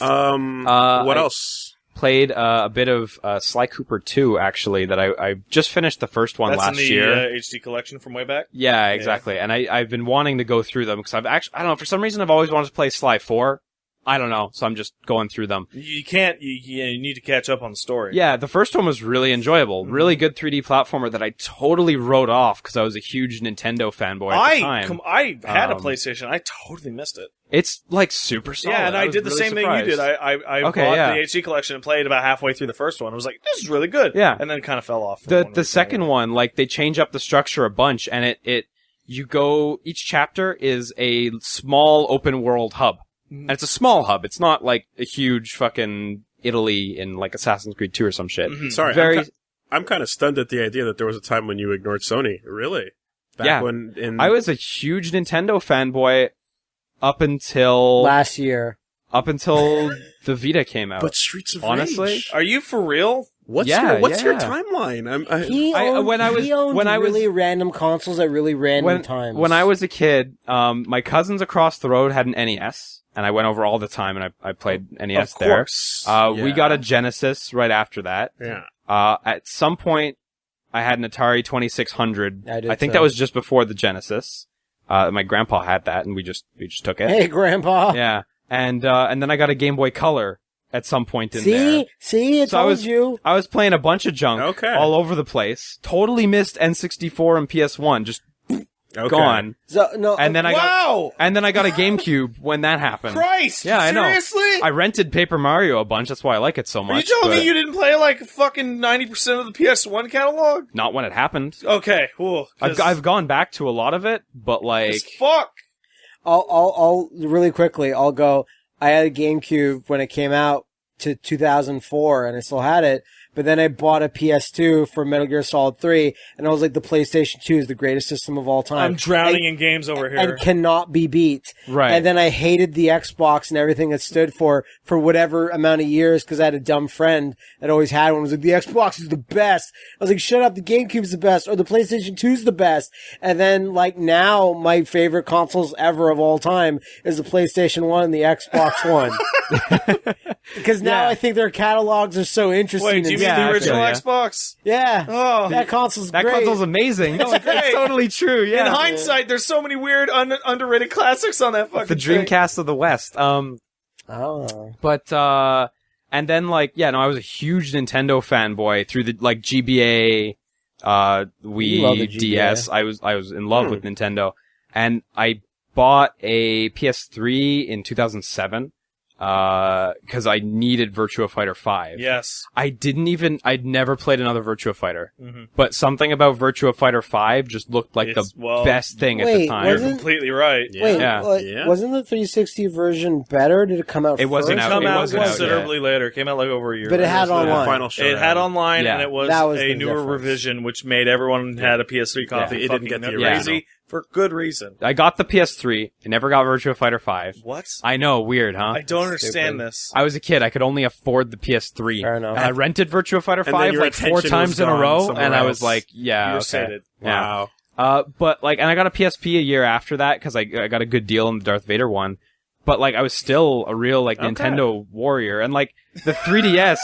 What else? Played a bit of Sly Cooper 2, actually, that I just finished the first one last year. That's in the HD collection from way back? Yeah, exactly. Yeah. And I've been wanting to go through them, because I don't know, for some reason I've always wanted to play Sly 4. I don't know, so I'm just going through them. You can't, you need to catch up on the story. Yeah, the first one was really enjoyable. Really good 3D platformer that I totally wrote off because I was a huge Nintendo fanboy at the time. I had a PlayStation. I totally missed it. It's like super solid. Yeah, and I did the same thing you did. I bought the HD collection and played about halfway through the first one. I was like, this is really good. Yeah. And then kind of fell off. The second one, like, they change up the structure a bunch, and each chapter is a small open world hub. And it's a small hub. It's not like a huge fucking Italy in like Assassin's Creed 2 or some shit. Mm-hmm. Sorry, I'm kind of stunned at the idea that there was a time when you ignored Sony. Really? I was a huge Nintendo fanboy up until last year. Up until the Vita came out. But Streets of Honestly? Rage. Are you for real? What's your timeline? He owned really random consoles at really random times. When I was a kid, my cousins across the road had an NES. And I went over all the time, and I played NES there. Of course. We got a Genesis right after that. Yeah. At some point, I had an Atari 2600. I think too. that was just before the Genesis. My grandpa had that, and we just took it. Hey, Grandpa. Yeah. And then I got a Game Boy Color at some point in there. See, I told you. I was playing a bunch of junk all over the place. Totally missed N64 and PS1. Just gone. And then I got a GameCube when that happened. Christ! Yeah, seriously? I know. I rented Paper Mario a bunch. That's why I like it so much. Are you telling me you didn't play like fucking 90% of the PS1 catalog? Not when it happened. Okay, cool. I've gone back to a lot of it, but like fuck. I'll really quickly. I'll go. I had a GameCube when it came out to 2004, and I still had it. But then I bought a PS2 for Metal Gear Solid 3, and I was like, the PlayStation 2 is the greatest system of all time. I'm drowning in games over here. And cannot be beat. Right. And then I hated the Xbox and everything it stood for whatever amount of years, because I had a dumb friend that always had one. It was like, the Xbox is the best. I was like, shut up, the GameCube's the best, or the PlayStation 2's the best. And then, like, now, my favorite consoles ever of all time is the PlayStation 1 and the Xbox One. Because now I think their catalogs are so interesting. Wait, do you mean the original Xbox? Yeah. Oh, that console's great. That console's amazing. No, it's totally true. Yeah. In hindsight, there's so many weird, underrated classics on that fucking the Dreamcast of the West. But and then like I was a huge Nintendo fanboy through the like GBA, Wii, DS. I was in love with Nintendo, and I bought a PS3 in 2007. Because I needed Virtua Fighter 5. Yes. I'd never played another Virtua Fighter. Mm-hmm. But something about Virtua Fighter 5 just looked like the best thing at the time. You're completely right. Wasn't the 360 version better? Did it come out It wasn't first? out. It wasn't out considerably later. It came out like over a year. But it had online. It had online, and it was a the newer difference. revision, which made everyone had a PS3 copy. It didn't get the crazy. original. For good reason. I got the PS3. I never got Virtua Fighter 5. What? I know, weird, huh? I don't understand this. I was a kid. I could only afford the PS3. Fair enough. And I rented Virtua Fighter 5 like 4 times in a row, and I was like, You're sated. Wow. But like, and I got a PSP a year after that because I got a good deal on the Darth Vader one. But like, I was still a real like Nintendo warrior, and like the 3DS.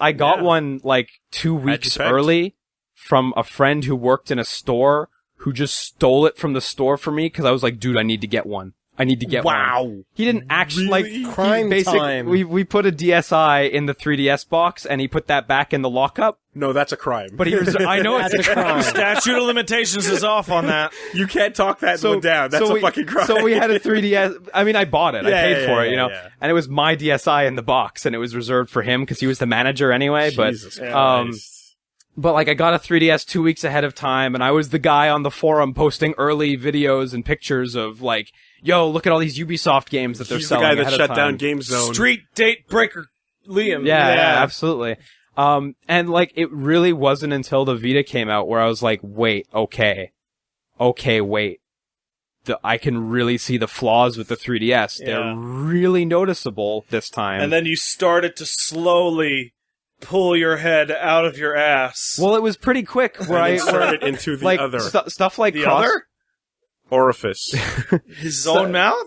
I got one like 2 weeks early from a friend who worked in a store, who just stole it from the store for me because I was like, dude, I need to get one. I need to get one. Wow. He didn't actually like crime time. We put a DSi in the 3DS box, and he put that back in the lockup. No, that's a crime. But he was, I know it's a crime. Statute of limitations is off on that. You can't talk that one down. That's a fucking crime. So we had a 3DS. I mean, I bought it. I paid for it, you know. Yeah. And it was my DSi in the box, and it was reserved for him because he was the manager anyway. Jesus Christ. But like, I got a 3DS 2 weeks ahead of time, and I was the guy on the forum posting early videos and pictures of like, yo, look at all these Ubisoft games that they're selling. He's the guy that shut down Game Zone. Street Date Breaker Liam. Yeah, absolutely. And like, it really wasn't until the Vita came out where I was like, wait. I can really see the flaws with the 3DS. Yeah. They're really noticeable this time. And then you started to slowly pull your head out of your ass. Well, it was pretty quick where I inserted into the like other stuff like the cross. other orifice. His own mouth?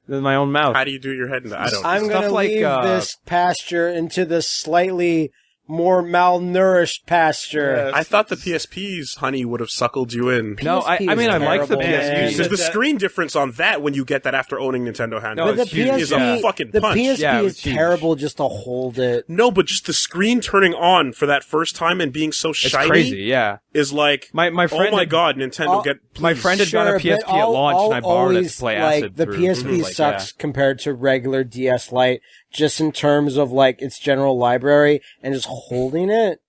in my own mouth. How do you do your head in that? I don't know. I'm going to leave this pasture into the slightly more malnourished pasture. I thought the PSP's honey would have suckled you in. No, I mean, I like the PSP. Because the screen difference on that when you get that after owning Nintendo handheld is a fucking the punch. PSP is terrible just to hold it. No, but just the screen turning on for that first time and being so shiny. It's crazy, yeah. Is like, my friend oh my god, Nintendo, please. My friend had got a PSP at launch and I borrowed it to play Acid the through. PSP sucks compared to regular DS Lite, just in terms of like its general library and just holding it.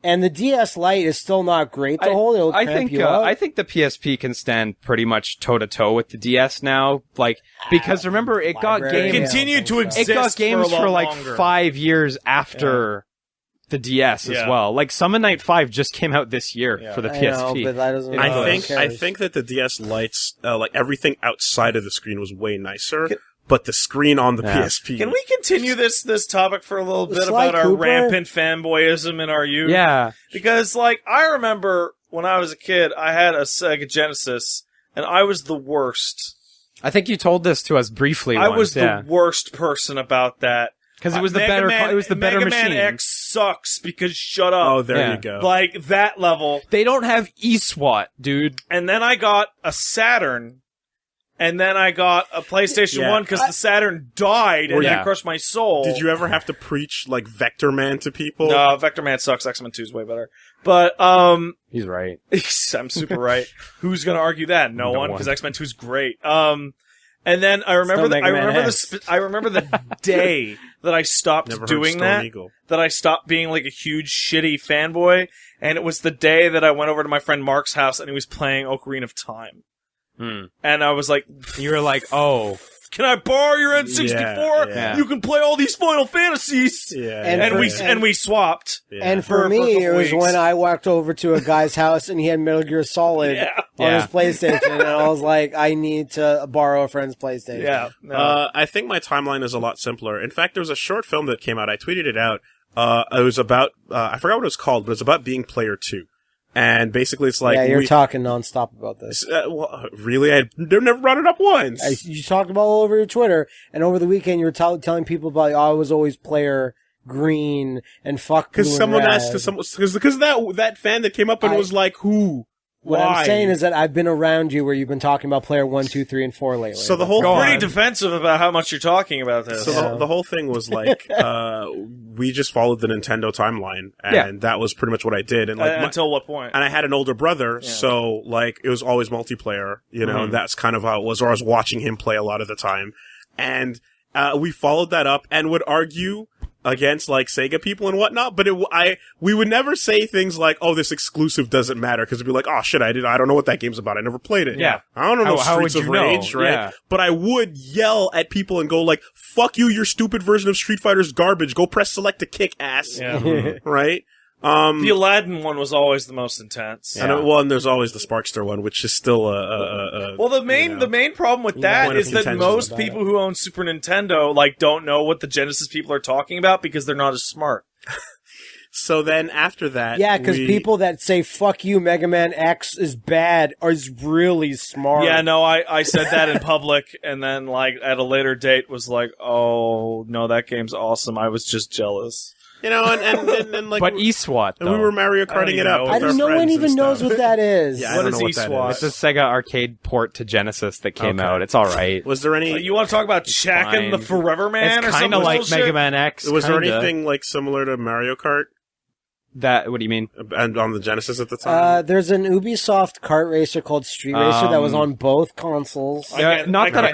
And the DS Lite is still not great to hold. It'll cramp you up. I think the PSP can stand pretty much toe to toe with the DS now, like because remember it got games continued to exist. It got games for like longer. 5 years after the DS as well. Like Summon Night 5 just came out this year for the PSP. Know, but that doesn't I think that the DS Lite's like everything outside of the screen was way nicer. But the screen on the PSP. Can we continue this topic for a little bit about our rampant fanboyism in our youth? Yeah. Because, like, I remember when I was a kid, I had a Sega Genesis, and I was the worst. I think you told this to us briefly once. I was the worst person about that. Because it was the better machine. Mega Man X sucks because shut up. Oh, there you go. Like, that level. They don't have eSWAT, dude. And then I got a Saturn. And then I got a PlayStation 1 because the Saturn died and that crushed my soul. Did you ever have to preach, like, Vector Man to people? No, Vector Man sucks. X-Men 2 is way better. But, he's right. I'm super right. Who's gonna argue that? No one, because X-Men 2 is great. And then I remember the day that I stopped doing that, that I stopped being like a huge shitty fanboy, and it was the day that I went over to my friend Mark's house and he was playing Ocarina of Time. And I was like, you were like, oh, can I borrow your N64? Yeah. You can play all these Final Fantasies. Yeah. And we swapped. Yeah. And for me, it was when I walked over to a guy's house and he had Metal Gear Solid on his PlayStation, and I was like, I need to borrow a friend's PlayStation. Yeah. No. I think my timeline is a lot simpler. In fact, there was a short film that came out. I tweeted it out. It was about, I forgot what it was called, but it was about being player 2. And basically it's like... Yeah, you're talking nonstop about this. Well, really? I've never brought it up once. You talked about it all over your Twitter, and over the weekend you were telling people about, I was always player green, and fuck blue and red. Because someone asked, because that fan that came up and was like, who? What Why? I'm saying is that I've been around you where you've been talking about player 1, 2, 3, and 4 lately. So the whole pretty defensive about how much you're talking about this. So the whole thing was like, we just followed the Nintendo timeline, and that was pretty much what I did. And like until what point? And I had an older brother, so like it was always multiplayer, you know, and that's kind of how it was. Or I was watching him play a lot of the time, and we followed that up and would argue against like Sega people and whatnot, but we would never say things like, "Oh, this exclusive doesn't matter," because it'd be like, "Oh shit, I don't know what that game's about. I never played it. Yeah, I don't know how Streets of Rage, right?" Yeah. But I would yell at people and go like, "Fuck you, your stupid version of Street Fighter's garbage. Go press select to kick ass." Yeah. Right. The Aladdin one was always the most intense. Yeah. And there's always the Sparkster one, which is still the main problem with that is that most people who own Super Nintendo like don't know what the Genesis people are talking about because they're not as smart. So then after that, because people that say "fuck you, Mega Man X is bad" is really smart. Yeah, no, I said that in public, and then like at a later date was like, "Oh no, that game's awesome. I was just jealous." You know, and like, but eSWAT, though. And we were Mario Karting it up. No one even knows what that is. Yeah, what is eSWAT? It's a Sega arcade port to Genesis that came out. It's all right. Was there any? You want to talk about Shaq and the Forever Man? It's kind of like Mega Man X. Was there anything like similar to Mario Kart? What do you mean? And on the Genesis at the time? There's an Ubisoft kart racer called Street Racer that was on both consoles. Not that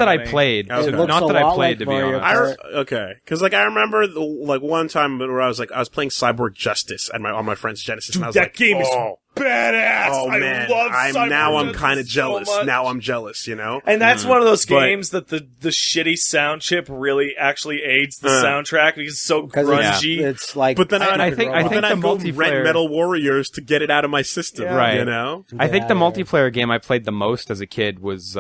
I played. Okay. Not that I played, to be honest. Okay. Because like I remember one time where I was playing Cyborg Justice on my friend's Genesis, and I was that like, game is badass. Oh man, I'm kind of jealous. So now I'm jealous, you know. And that's one of those games that the shitty sound chip really actually aids the soundtrack because it's so grungy. It's like, but then I think the multiplayer rent Metal Warriors to get it out of my system, right? You know. I think the multiplayer game I played the most as a kid was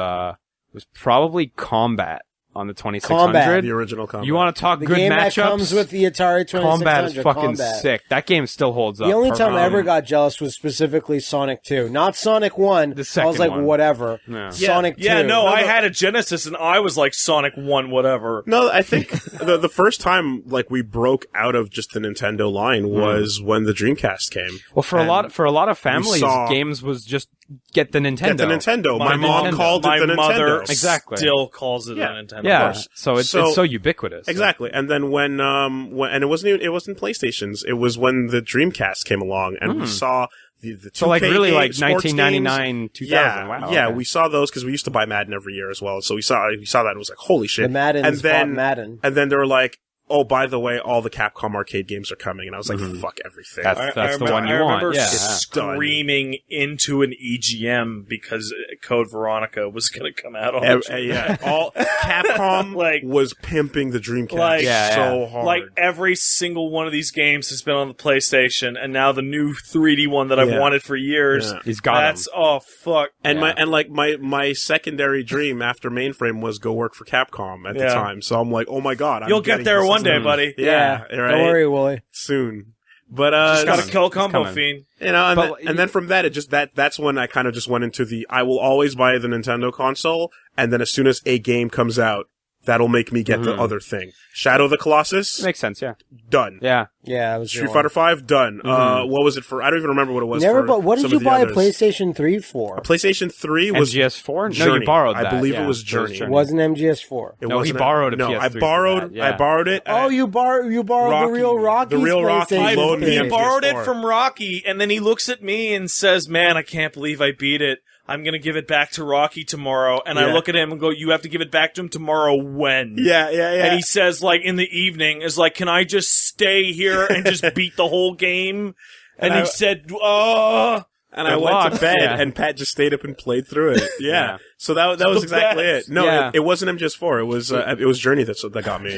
probably Combat on the 2600. The original Combat. You want to talk the good game matchups? that comes with the Atari 2600. Combat is fucking Combat. sick. That game still holds up. The only time I ever got jealous was specifically Sonic 2. Not Sonic 1. The second I was like, one. whatever. Yeah. Sonic 2. Yeah, no, I had a Genesis and I was like Sonic 1, whatever. No, I think the first time like we broke out of just the Nintendo line was when the Dreamcast came. Well, for a lot of families, games was just get the Nintendo. Get the Nintendo. My mom called it the Nintendo. My mother exactly. still calls it a Nintendo. Yeah, so it's so ubiquitous. Exactly. And then when and it wasn't PlayStations. It was when the Dreamcast came along, and we saw the 2K so like really games, like 1999, 2000. Yeah, wow. Yeah, okay. we saw those because we used to buy Madden every year as well. So we saw that and it was like, holy shit. The Maddens bought Madden. And then they were like, oh, by the way, all the Capcom arcade games are coming. And I was like, fuck everything. That's the one you want. I remember Yeah. screaming into an EGM because Code Veronica was going to come out on it. All Capcom was pimping the Dreamcast so hard. Like every single one of these games has been on the PlayStation, and now the new 3D one that I've wanted for years. Yeah. He's got That's oh fuck. And my secondary dream after mainframe was go work for Capcom at the time. So I'm like, oh my god, you'll get there one day, buddy. Yeah, right. Don't worry, Wooly. Soon. But just gotta kill Combo Fiend. You know, and then from that, that's when I kind of just went into I will always buy the Nintendo console, and then as soon as a game comes out, that'll make me get the other thing. Shadow of the Colossus. Makes sense, yeah. Done. Yeah. Yeah, it was Street Fighter 5, done. What was it for? I don't even remember what it was but what did you buy a PlayStation 3 for? A PlayStation 3 was MGS4? Journey. No, you borrowed that. I believe it was Journey. It wasn't MGS4. No, he borrowed a PS3. No, I borrowed it. Oh, you borrowed the real Rocky. The real Rocky. He borrowed it from Rocky, and then he looks at me and says, "Man, I can't believe I beat it. I'm going to give it back to Rocky tomorrow." And I look at him and go, "You have to give it back to him tomorrow when?" Yeah. And he says, like, in the evening, is like, "Can I just stay here and just beat the whole game?" And he said, "Oh." And I went to bed, and Pat just stayed up and played through it. Yeah. So that was exactly it. No, it wasn't MGS4. It was Journey that got me.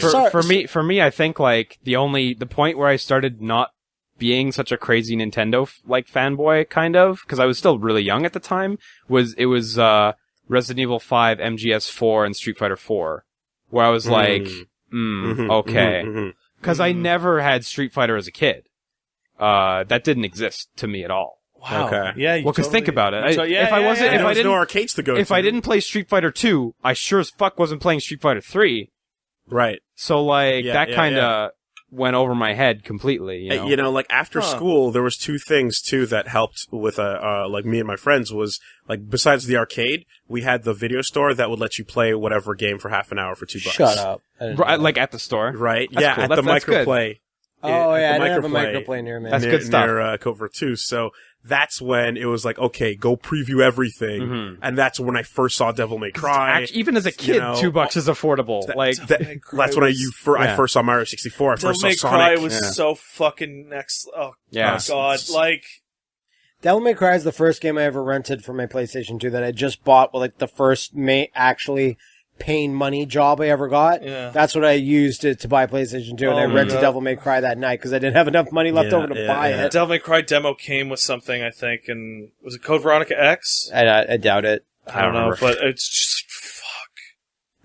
For me, I think, like, the point where I started not being such a crazy Nintendo fanboy, kind of, because I was still really young at the time, was Resident Evil 5, MGS4, and Street Fighter 4, where I was like, okay, because I never had Street Fighter as a kid. That didn't exist to me at all. Wow. Okay. Yeah. Well, because think about it. There was no arcades to go to. If I didn't play Street Fighter 2, I sure as fuck wasn't playing Street Fighter 3. Right. So that kind of went over my head completely. You know, like after school, there was two things too that helped with like me and my friends was like besides the arcade, we had the video store that would let you play whatever game for half an hour for $2. Shut up. Like at the store, right? That's cool. At the Microplay. Oh yeah, I didn't have a Microplay near me. That's good stuff. Near Covert 2. So that's when it was like, okay, go preview everything, and that's when I first saw Devil May Cry. Even as a kid, $2 is affordable. That's when I first saw Mario 64. I first saw Sonic. Devil May Cry was so fucking next. Oh my god! Like Devil May Cry is the first game I ever rented for my PlayStation 2 that I just bought with like the first actually paying money job I ever got. Yeah. That's what I used to buy PlayStation 2, and I rented Devil May Cry that night because I didn't have enough money left over to buy it. Devil May Cry demo came with something, I think, and was it Code Veronica X? I doubt it. I don't know, but it's just fuck.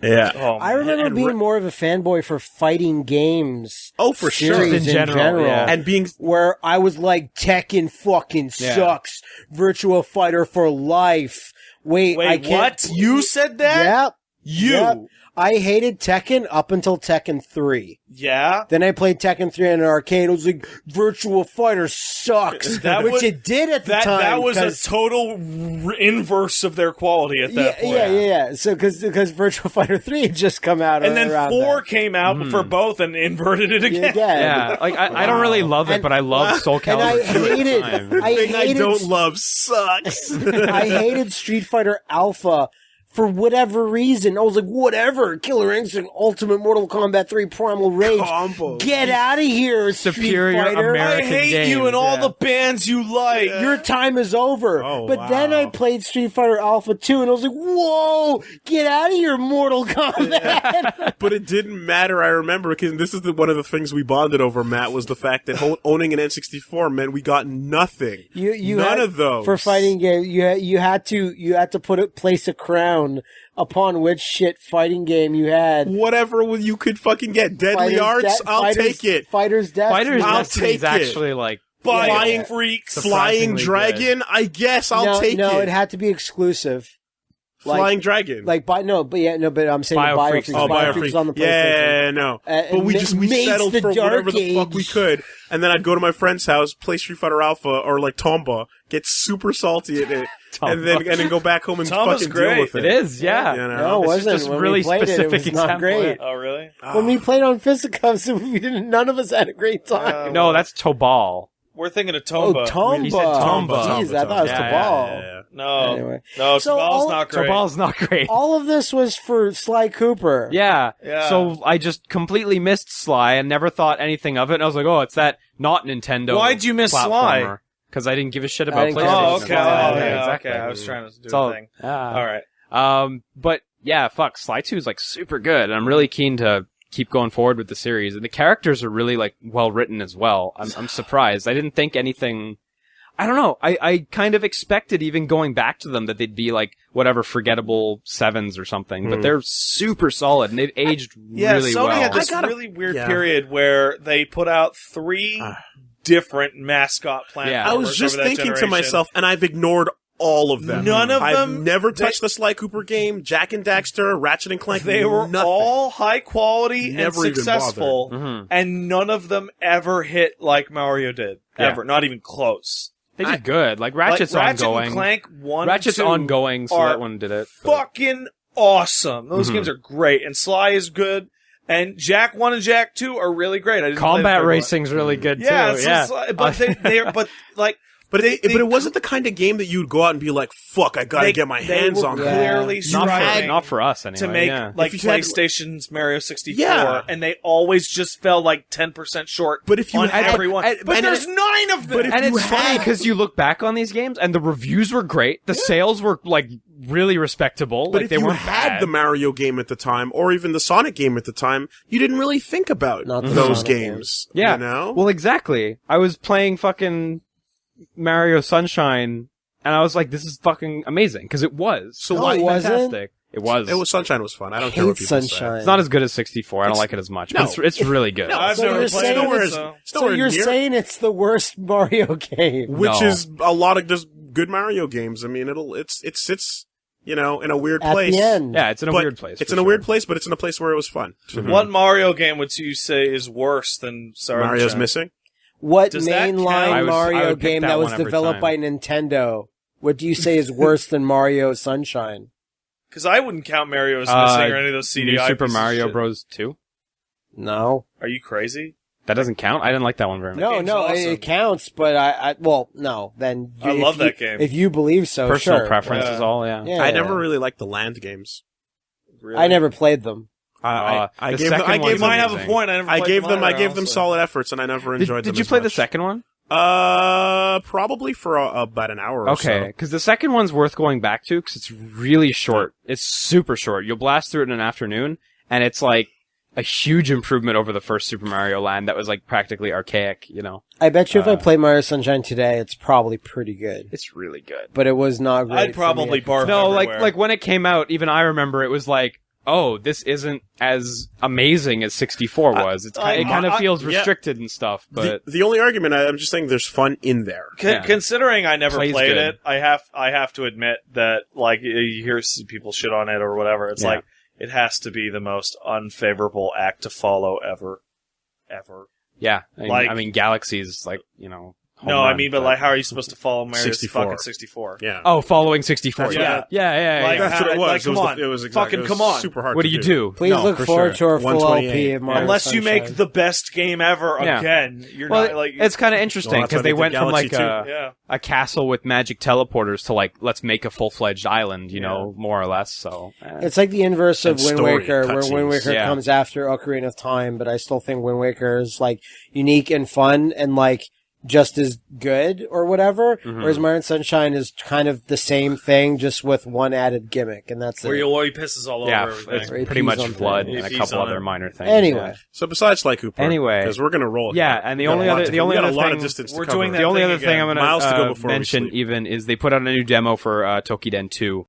Yeah. Oh, I remember being more of a fanboy for fighting games. Oh, for sure. In general. Yeah. And being where I was like, Tekken fucking sucks. Virtua Fighter for life. Wait, I can't. What? You said that? Yep. Yep. I hated Tekken up until Tekken 3. Yeah. Then I played Tekken 3 in an arcade. It was like, Virtua Fighter sucks. It did at the time. That was a total inverse of their quality at that point. Yeah. So, because Virtua Fighter 3 had just come out. And then 4 came out for both and inverted it again. Yeah. Like, I don't really love it, but I love Soul Calibur. And I don't love sucks. I hated Street Fighter Alpha. For whatever reason, I was like, whatever, Killer Instinct, Ultimate Mortal Kombat 3, Primal Rage. Combo. Get out of here, Superior Street Fighter. American I hate game. you and all the bands you like. Your time is over. But then I played Street Fighter Alpha 2, and I was like, whoa, get out of here, Mortal Kombat. But it didn't matter, I remember, because this is one of the things we bonded over, Matt, was the fact that owning an N64 meant we got nothing. None of those. For fighting games, you had to place a crown upon which shit fighting game you had. Whatever you could fucking get. Deadly Arts, I'll take it. Fighter's Destiny. I'll take it. Actually, like, Flying Freaks. Flying Dragon, good. I guess I'll take it. No, it had to be exclusive. Flying Dragon. But I'm saying Biofreaks. Biofreaks on the PlayStation. Yeah, no. But we settled for whatever the fuck we could. And then I'd go to my friend's house, play Street Fighter Alpha or like Tomba, get super salty at it, and then go back home and fucking deal with it. It is, yeah. You know? No, it wasn't. Just when really we played specific it was not example. great. Oh, really? When we played on Fisticuffs, none of us had a great time. No, that's Tobal. We're thinking of Tomba. Oh, Tomba. He said Tomba. Jeez, I thought it was Tobal. Yeah. No. Anyway. No, So Tobal's not great. Tobal's not great. All of this was for Sly Cooper. Yeah. Yeah. So I just completely missed Sly and never thought anything of it. And I was like, oh, it's that not Nintendo. Why'd you miss Sly? Because I didn't give a shit I about didn't PlayStation. care. Oh, okay. Yeah, Exactly. I was trying to do So, a thing. yeah. All right. But yeah, fuck, Sly 2 is like super good. And I'm really keen to keep going forward with the series. And the characters are really like well written as well. I'm surprised. I didn't think anything. I don't know. I kind of expected, even going back to them, that they'd be like whatever forgettable 7s or something, but they're super solid and they've aged really Sony well. had this really weird period where they put out 3 different mascot platforms. Yeah. I was just thinking to myself, and I've ignored all of them. None of I've them. never touched the Sly Cooper game, Jack and Daxter, Ratchet and Clank. They were nothing. all high quality Never and even successful, and none of them ever hit like Mario did. Yeah. Ever, not even close. They did good. Like Ratchet's Ratchet ongoing. and Clank 1 Ratchet's and 2 ongoing, so are that one did it. but- fucking awesome. Those games are great, and Sly is good, and Jack 1 and Jack 2 are really great. I didn't play the Combat third one. racing's really good Yeah, too. so Yeah, Sly- but But it wasn't the kind of game that you'd go out and be like, "Fuck, I gotta get my hands on." They were that. clearly not striving not for us anyway. to make yeah. like If you had- PlayStation's Mario 64, Yeah. and they always just fell like 10% short. But if you on had- everyone, but and there's 9 of them. And it's funny because you look back on these games and the reviews were great. The sales were like really respectable. But like if they you weren't had bad. the Mario game at the time, or even the Sonic game at the time, you didn't really think about Not the those Sonic games. Yeah. You know? Well, exactly. I was playing fucking Mario Sunshine and I was like, this is fucking amazing because it was. So No, why? it wasn't. Fantastic. It was. Sunshine was fun. I don't I care what hate people Sunshine. It's not as good as 64. I don't like it as much. No. But it's really good. No, I've So never you're played saying it. it's- So. So you're near, saying it's the worst Mario game? which No. is a lot of just good Mario games. I mean, it sits, in a weird At place. the end. Yeah, it's in a But weird place. It's for in a sure. weird place, but it's in a place where it was fun. What Mario game would you say is worse than Mario's Sunshine? missing. What Does that count? mainline I Mario would pick game that that was one every developed time. by Nintendo? What do you say is worse than Mario Sunshine? Because I wouldn't count Mario as missing or any of those New CDI. Super pieces of Mario shit. Bros. 2? No. Are you crazy? That doesn't count? I didn't like that one very much. No, game's no, awesome. it counts, but well, no, then I if love you- that game. If you believe so, Personal sure. preference Yeah. is all, yeah. Yeah. I never really liked the land games. Really? I never played them. I the gave them, second I one's gave You might them, have a amazing. point. I never. I played gave them. them, I either, gave them also. solid efforts, and I never enjoyed them. Did you as play the much. second one? Probably for about an hour or Okay, so. because the second one's worth going back to because it's really short. It's super short. You'll blast through it in an afternoon, and it's like a huge improvement over the first Super Mario Land that was like practically archaic, I bet you if I play Mario Sunshine today, it's probably pretty good. It's really good. But it was not great. I'd probably for me. barf. No, everywhere. like when it came out, even I remember it was like, oh, this isn't as amazing as 64 was. It kind of feels yeah. restricted and stuff, but The only argument, I'm just saying there's fun in there. Considering I never Plays played good. it, I have to admit that like you hear people shit on it or whatever. It's Yeah. like it has to be the most unfavorable act to follow ever. yeah. Like- I mean, Galaxy's like, home No, I run, mean, but like, how are you supposed to follow Mario's 64. fucking 64? Yeah. Oh, following 64. That's Yeah. what- Yeah. Like, That's what it was. Like, come on. It was exactly, Fucking it was come on. super hard What to do you do? Please No, look for forward sure. to our full 128. LP of Mario Unless you Sunshine. make the best game ever Yeah. again, you're Well, not like. it's kind of interesting Well, that's because why they they did went from like Galaxy yeah. a castle with magic teleporters to like, let's make a full-fledged island, more or less. So It's like the inverse of And Wind story Waker, where cutscenes. Wind Waker Yeah. comes after Ocarina of Time, but I still think Wind Waker is like unique and fun and like just as good or whatever. Whereas Mario Sunshine is kind of the same thing, just with one added gimmick, and that's Where it. he pisses all over yeah, everything. it's Or he pretty pees much on flood things. and a He pees couple on other it. minor things. Anyway, So besides Sly Cooper, Anyway. because we're gonna roll. Yeah, and the We got only a lot other to- the only we got other a lot of thing distance to we're cover. doing that the only thing other thing I'm again. going Miles to go to before we mention sleep. even is they put out a new demo for Toukiden 2,